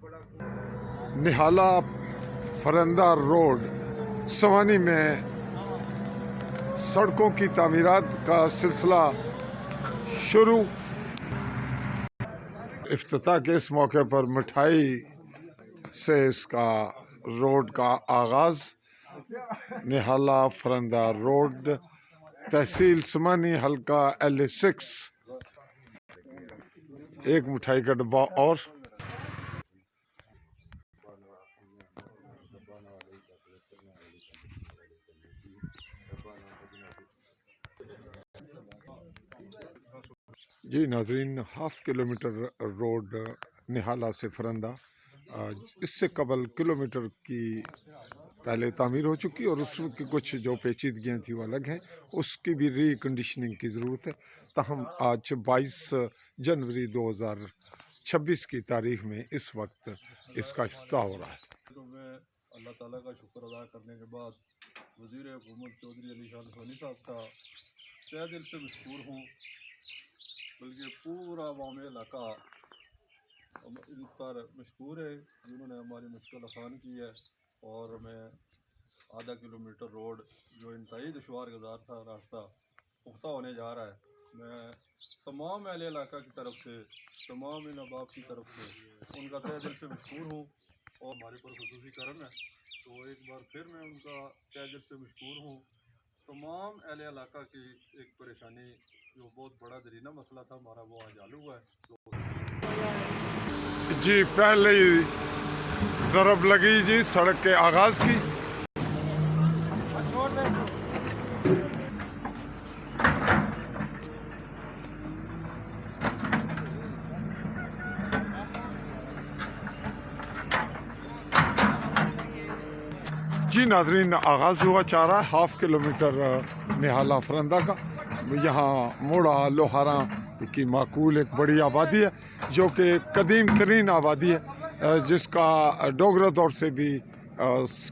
निहाला फरंदा road सवानी में सड़कों की तामीरात का सिलसिला शुरू। इफ्तिताह के इस मौके पर मिठाई से इसका रोड का आगाज़। निहाला फरंदा रोड, तहसील समानी, हल्का LA6। एक मिठाई का डब्बा और जी नाजरीन, हाफ किलोमीटर रोड निहाला से फरंदा इससे कबल किलोमीटर की पहले तामीर हो चुकी और उसकी कुछ जो पेचीदगियाँ थी वो अलग हैं, उसकी भी रिकंडीशनिंग की ज़रूरत है। ताहम आज 22 जनवरी 2026 की तारीख में इस वक्त इसका इफ्तिताह हो रहा है। तो मैं अल्लाह ताला का शुक्र अदा करने के बाद वज़ीर हुकूमत चौधरी अलीशान सोनी साहब का तहे दिल से मशकूर हूँ, बल्कि पूरा अवाम इलाका इन पर मशकूर है जिन्होंने हमारी मुश्किल आसान की है। और मैं आधा किलोमीटर रोड जो इंतहाई दुश्वार गुजार था रास्ता पुख्ता होने जा रहा है, मैं तमाम अहले इलाका की तरफ से, तमाम इन अहबाब की तरफ से उनका तहे दिल से मशकूर हूँ। और हमारे पर खुसूसी करम है, तो एक बार फिर मैं उनका तहे दिल से मशकूर हूँ। तमाम अहले इलाका की एक परेशानी जो बहुत बड़ा दरीना मसला था हमारा, वो आज हल हुआ है। जी पहले ही ज़रब लगी जी सड़क के आगाज़ की। जी नाजरीन, आगाज़ हुआ चाह रहा है हाफ किलोमीटर निहाला फरंदा का। यहाँ मोड़ा लोहारा की माकूल एक बड़ी आबादी है जो कि कदीम तरीन आबादी है, जिसका डोगरा दौर से भी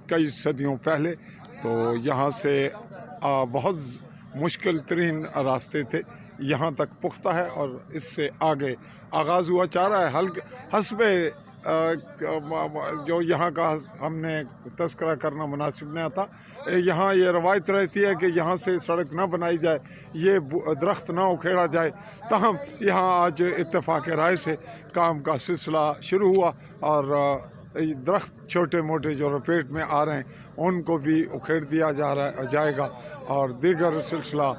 कई सदियों पहले तो यहाँ से बहुत मुश्किल तरीन रास्ते थे, यहाँ तक पुख्ता है और इससे आगे आगाज़ हुआ चाह रहा है। हस्बे जो यहाँ का हमने तस्करा करना मुनासिब नहीं था। यहाँ ये रवायत रहती है कि यहाँ से सड़क ना बनाई जाए, ये दरख्त ना उखेड़ा जाए। ताहम यहाँ आज इत्तेफाक राय से काम का सिलसिला शुरू हुआ और दरख्त छोटे मोटे जो लपेट में आ रहे हैं उनको भी उखेड़ दिया जाएगा और दीगर सिलसिला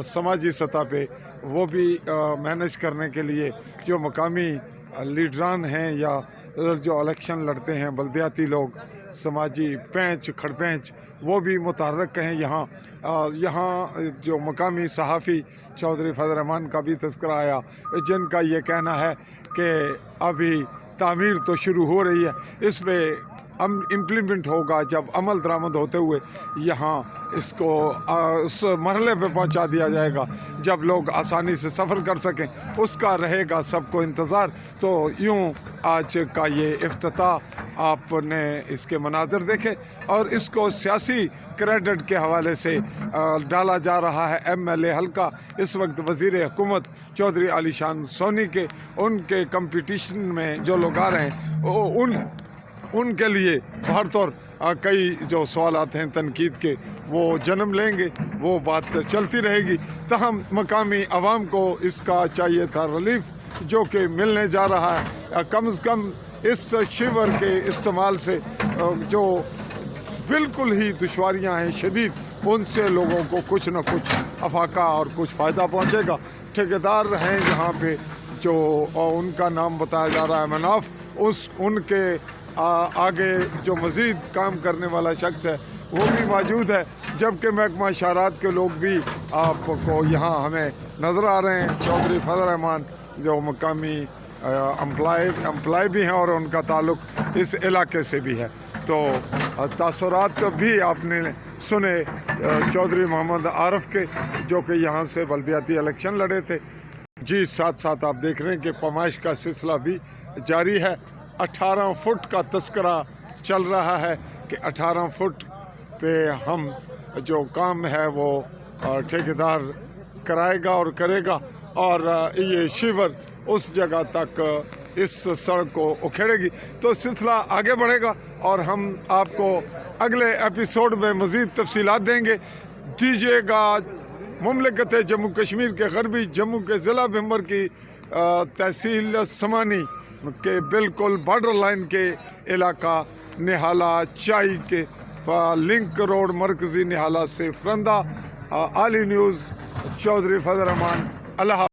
समाजी सतह पे वो भी मैनेज करने के लिए जो मकामी लीडरान हैं या जो इलेक्शन लड़ते हैं बल्दियाती लोग, समाजी पैंच खड़पैंच, वो भी मुतहर्रक हैं। यहाँ जो मकामी सहाफ़ी चौधरी फजल रहमान का भी तज़किरा आया, जिनका ये कहना है कि अभी तामीर तो शुरू हो रही है, इसमें इम्प्लीमेंट होगा जब अमल दरामद होते हुए यहाँ इसको उस मरहले पे पहुँचा दिया जाएगा जब लोग आसानी से सफ़र कर सकें, उसका रहेगा सबको इंतज़ार। तो यूँ आज का ये इफ्तिताह आपने इसके मनाज़र देखे और इसको सियासी क्रेडिट के हवाले से डाला जा रहा है। MLA हल्का इस वक्त वज़ीर हुकूमत चौधरी अलीशान सोनी के उनके कंपटीशन में जो लोग आ रहे हैं उनके लिए हर तौर कई जो सवालात हैं तनकीद के वो जन्म लेंगे, वो बात चलती रहेगी। तहम मकामी अवाम को इसका चाहिए था रिलीफ जो कि मिलने जा रहा है। कम से कम इस शिवर के इस्तेमाल से जो बिल्कुल ही दुश्वारियां हैं शदीद, उनसे लोगों को कुछ न कुछ अफाका और कुछ फ़ायदा पहुँचेगा। ठेकेदार हैं यहाँ पे जो उनका नाम बताया जा रहा है मनाफ, उनके आगे जो मज़ीद काम करने वाला शख्स है वो भी मौजूद है, जबकि महकमा इशारात के लोग भी आपको यहाँ हमें नज़र आ रहे हैं। चौधरी फजल रहमान जो मकामी एम्प्लॉय भी हैं और उनका ताल्लुक़ इस इलाके से भी है। तो तासुरात भी आपने सुने चौधरी मोहम्मद आरफ के, जो कि यहाँ से बल्दियाती इलेक्शन लड़े थे। जी साथ साथ आप देख रहे हैं कि पैमाइश का सिलसिला भी जारी है। 18 फुट का तस्करा चल रहा है कि 18 फुट पे हम जो काम है वो ठेकेदार कराएगा और करेगा और ये शिवर उस जगह तक اس سڑک کو اکھیڑے گی. تو سلسلہ آگے بڑھے گا اور ہم آپ کو اگلے ایپیسوڈ میں مزید تفصیلات دیں گے. دیجیے گا مملکت جموں کشمیر کے غربی جموں کے ضلع بھمبر کی تحصیل سمانی کے بالکل بارڈر لائن کے علاقہ نہالہ چائی کے لنک روڈ مرکزی نہالہ سے فرندہ. عالی نیوز چودھری فضل الرحمان. اللہ